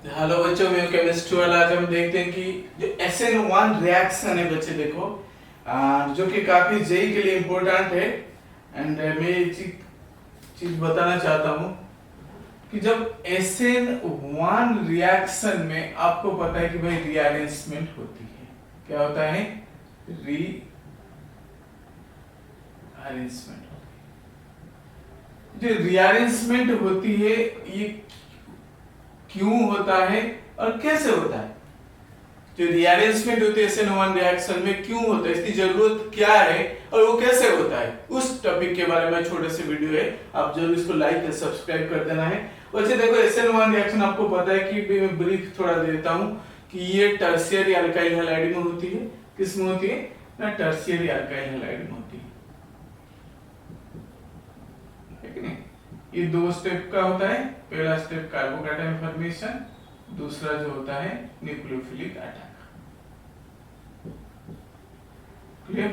Hello बच्चों, मैं chemistry वाला। आज हम देखते हैं कि जो SN1 रिएक्शन है बच्चे, देखो जो कि काफी जेई के लिए इम्पोर्टेंट है। एंड मैं एक चीज बताना चाहता हूँ कि जब SN1 रिएक्शन में आपको पता है कि भाई रीअरेंजमेंट होती है। क्या होता है? रीअरेंजमेंट। जो रीअरेंजमेंट होती है ये क्यों होता है और कैसे होता है? जो रीअरेंजमेंट होती है SN1 रिएक्शन में क्यों होता है, इसकी जरूरत क्या है और वो कैसे होता है, उस टॉपिक के बारे में छोटे से वीडियो है। आप जरूर इसको लाइक और सब्सक्राइब कर देना है। वैसे देखो SN1 रिएक्शन आपको पता है कि मैं ब्रीफ थोड़ा देता हूं कि ये टर्शियरी अल्काइल हैलाइड में होती है। किस में होती है? ना टर्शियरी अल्काइल हैलाइड में होती है। ठीक है? ये दो स्टेप का होता है। पहला स्टेप कार्बोकैटायन फॉर्मेशन, दूसरा जो होता है न्यूक्लियोफिलिक अटैक। क्लियर?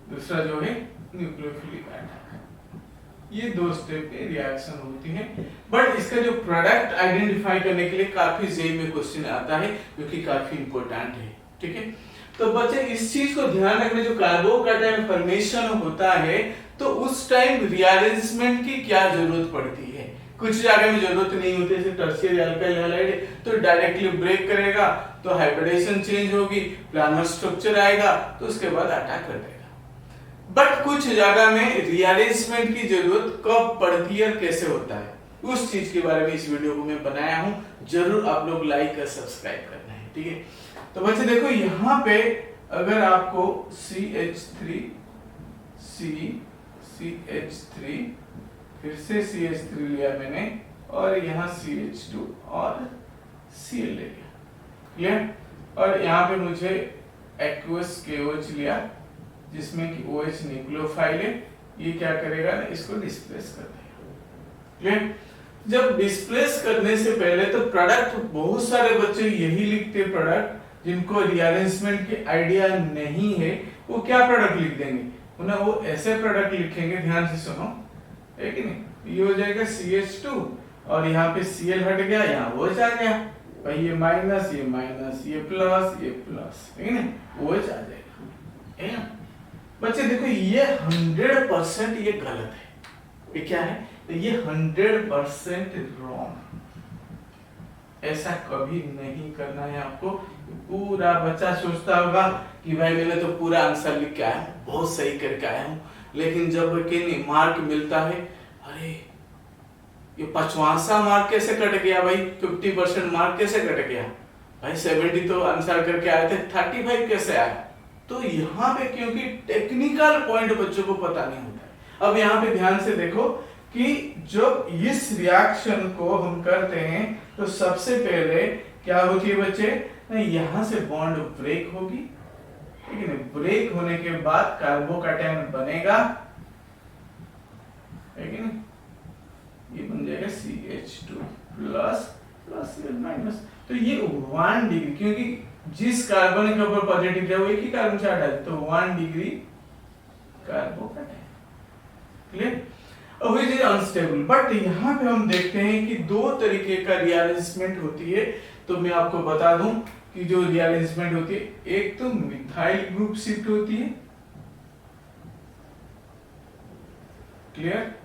दूसरा जो है न्यूक्लियोफिलिक अटैक। ये दो स्टेप पे रिएक्शन होती है। बट इसका जो प्रोडक्ट आइडेंटिफाई करने के लिए काफी जेई में क्वेश्चन आता है, जो कि काफी इंपॉर्टेंट है। ठीक है? तो बच्चे इस चीज को ध्यान रखना, जो कार्बोकैटायन फॉर्मेशन होता है तो उस टाइम रीअरेंजमेंट की क्या जरूरत पड़ती है। कुछ जगह में जरूरत नहीं होती, जैसे टर्शियरी अल्काइल हैलाइड तो डायरेक्टली ब्रेक करेगा तो हाइब्रिडेशन चेंज होगी, प्लानर स्ट्रक्चर आएगा तो उसके बाद अटैक कर देगा। बट कुछ जगह में रीअरेंजमेंट की जरूरत कब पड़ती है और कैसे होता है, उस चीज के बारे में इस वीडियो को मैं बनाया हूं। जरूर आप लोग लाइक और सब्सक्राइब करना है। ठीक है? तो बच्चे देखो, यहाँ पे अगर आपको CH3 CH3 फिर से CH3 लिया मैंने और यहाँ CH2 और Cl ले लिया। क्लियर? और यहाँ पे मुझे एक्वस KOH लिया जिसमें कि OH न्यूक्लियोफाइल है। ये क्या करेगा ना, इसको डिस्प्लेस कर देगा। क्लियर? जब डिस्प्लेस करने से पहले तो प्रोडक्ट, बहुत सारे बच्चे यही लिखते प्रोडक्ट, जिनको रीअरेंजमेंट की आइडिया नहीं है, वो क्या प्रोडक्ट लिख देंगे ना, वो ऐसे प्रोडक्ट लिखेंगे। ध्यान से सुनो, है कि नहीं? ये हो जाएगा CH2 और यहाँ पे Cl हट गया, यहाँ OH आ गया। भाई ये माइनस, ये माइनस, ये प्लस, ये प्लस, है ना? OH आ जाएगा। है ना? बच्चे देखो, ये 100% ये गलत है। ये क्या है? ये 100% रॉन्ग। ऐसा कभी नहीं करना है आपको। पूरा बच्चा सोचता होगा कि भाई मैंने तो पूरा आंसर लिख के आया हूँ, बहुत सही करके आया हूँ, लेकिन जब कि मार्क मिलता है, अरे ये 55 मार्क कैसे कट गया भाई, 50% मार्क कैसे कट गया भाई, 70 तो आंसर करके आए थे, 35 कैसे आया? तो यहाँ पे क्योंकि टेक्निकल पॉइंट बच्चों को पता नहीं होता है। अब यहाँ पे ध्यान से देखो कि जब इस रिएक्शन को हम करते हैं तो सबसे पहले क्या होती है बच्चे, यहां से बॉन्ड ब्रेक होगी। ठीक है? ब्रेक होने के बाद कार्बोकैटायन बनेगा, है कि नहीं? ये बन जाएगा CH2 प्लस प्लस माइनस। तो ये 1 डिग्री, क्योंकि जिस कार्बन के ऊपर पॉजिटिव है वो एक ही कार्बन से हटा है, तो 1 डिग्री कार्बोकैटायन। क्लियर? अब ये अनस्टेबल। बट यहाँ पे हम देखते हैं कि दो तरीके का रीअरेंजमेंट होती है। तो मैं आपको बता दूं कि जो रीअरेंजमेंट होती है, एक तो मिथाइल ग्रुप शिफ्ट होती है। क्लियर?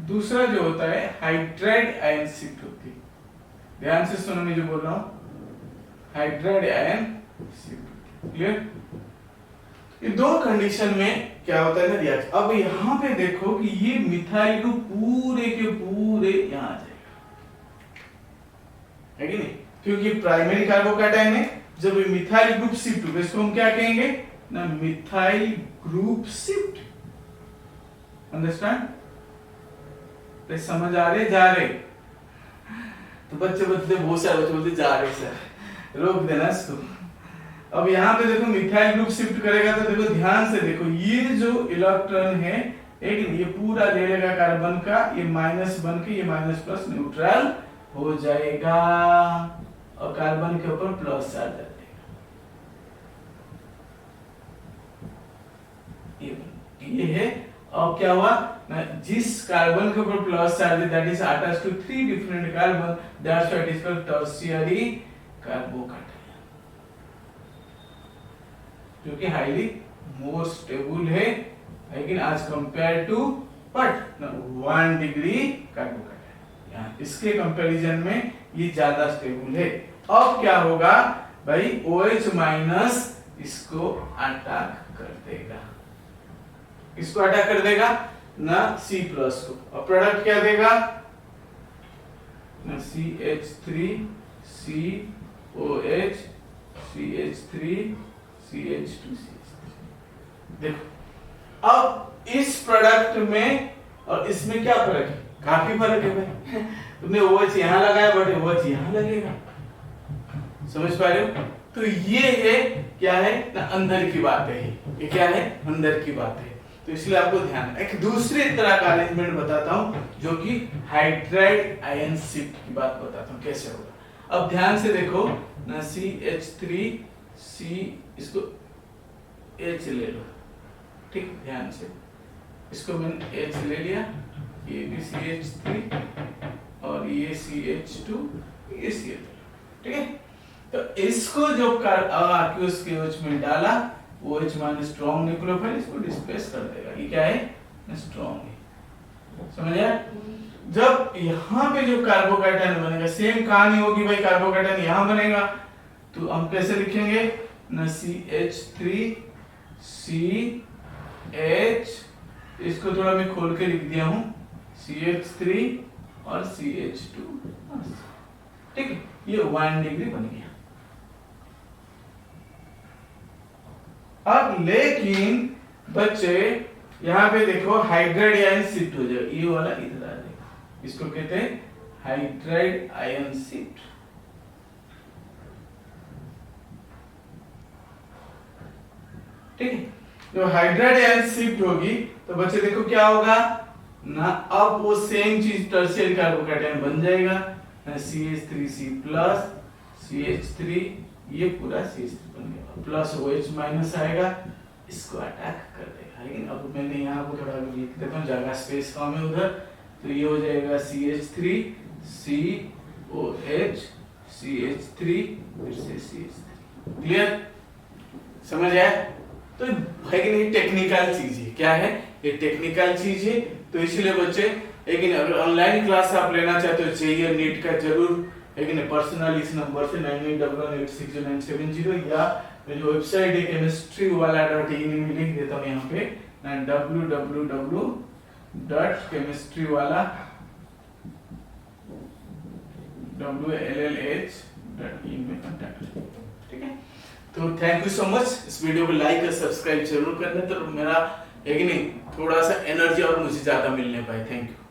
दूसरा जो होता है हाइड्राइड आयन शिफ्ट होती है। ध्यान से सुनो मैं जो बोल रहा हूं, हाइड्राइड आयन शिफ्ट। क्लियर? ये दो कंडीशन में क्या होता है ना रिएक्शन। अब यहां पे देखो कि ये मिथाइल ग्रुप पूरे के पूरे यहां आ जाएगा, है कि नहीं? क्योंकि प्राइमरी कार्बोकैटायन है। जब ये मिथाइल ग्रुप शिफ्ट होगा, इसको हम क्या कहेंगे ना, मिथाइल ग्रुप शिफ्ट। अंडरस्टैंड? तो समझ आ रहे? जा रहे? तो बच्चे बोलते, बहुत सारे बच्चे बोलते जा रहे सर, रोक देना इसको। अब यहाँ पे देखो मिथाइल ग्रुप शिफ्ट करेगा तो देखो ध्यान से देखो, ये जो इलेक्ट्रॉन है एक ये पूरा ले लेगा कार्बन का, ये माइनस बन के ये माइनस प्लस न्यूट्रल हो जाएगा और कार्बन के ऊपर प्लस चार्ज आ जाएगा। ये है। अब क्या हुआ, जिस कार्बन के ऊपर प्लस चार्ज है that is attached to 3 different carbon, that's why it is called tertiary carbocation, जो कि हाईली मोर स्टेबल है लेकिन as compare to but 1 degree carbocation, इसके कंपैरिजन में ये ज्यादा स्टेबल है। अब क्या होगा भाई, OH माइनस इसको अटैक कर देगा, इसको अटैक कर देगा ना C प्लस को, और प्रोडक्ट क्या देगा ना CH3 COH CH3 CH2 CH3। देखो अब इस प्रोडक्ट में और इसमें क्या फर्क है, काफी फर्क है भाई। तुमने OH यहां लगाया बट OH यहां लगेगा, समझ पा रहे हो? तो ये है क्या है ना, अंदर की बात है, ये क्या है अंदर की बात है। तो इसलिए आपको ध्यान, एक दूसरे तरह का अरेंजमेंट बताता हूं जो कि हाइड्राइड आयन शिफ्ट की बात बताता हूं कैसे होगा। अब ध्यान से देखो ना, CH3 C, इसको H ले लो, ठीक, ध्यान से, इसको मैंने H ले लिया, ये भी CH3 और ये CH2 ये CH3, ठीक है। तो इसको जो aqueous के OH में डाला, OH माइनस स्ट्रॉन्ग न्यूक्लियोफाइल इसको डिस्प्लेस कर देगा, ये क्या है स्ट्रॉन्ग है, समझ आया? जब यहाँ पे जो कार्बोकैटायन बनेगा सेम कहानी होगी भाई, कार्बोकैटायन यहाँ बनेगा तो हम कैसे लिखेंगे ना, CH3 CH, इसको थोड़ा मैं खोल के लिख दिया हूं, CH3 और CH2, ठीक है, ये 1 डिग्री बन गया। अब लेकिन बच्चे यहाँ पे देखो हाइड्राइड आयन शिफ्ट हो जाएगा, ये वाला इधर आ जाएगा, इसको कहते हैं हाइड्राइड आयन शिफ्ट, ठीक है। जो हाइड्राइड आयन शिफ्ट होगी तो बच्चे देखो क्या होगा ना, अब वो सेम चीज टर्शियरी कार्बोकैटायन बन जाएगा ना, CH3C प्लस CH3, ये पूरा CH3 बन गया, प्लस OH माइनस आएगा, इसको अटैक कर देगा। लेकिन अब मैंने यहाँ को थोड़ा लिख देता हूँ, जगह स्पेस कम है उधर, तो ये हो जाएगा CH3 COH CH3 फिर से CH3, क्लियर, समझ आया? तो है कि नहीं, टेक्निकल चीज है, क्या है ये टेक्निकल चीज है। तो इसलिए बच्चे, लेकिन अगर ऑनलाइन क्लास आप लेना चाहते हो चाहिए नीट का जरूर, लेकिन पर्सनल इस नंबर से 9811860970 या जो वेबसाइट है केमिस्ट्री वाला.in में लिख देता हूँ यहाँ पे www.chemistrywala.in में कांटेक्ट, ठीक है। तो थैंक यू सो मच, इस वीडियो को लाइक और सब्सक्राइब जरूर करना, तो मेरा एक नहीं थोड़ा सा एनर्जी और मुझे ज्यादा मिलने पाए। Thank you.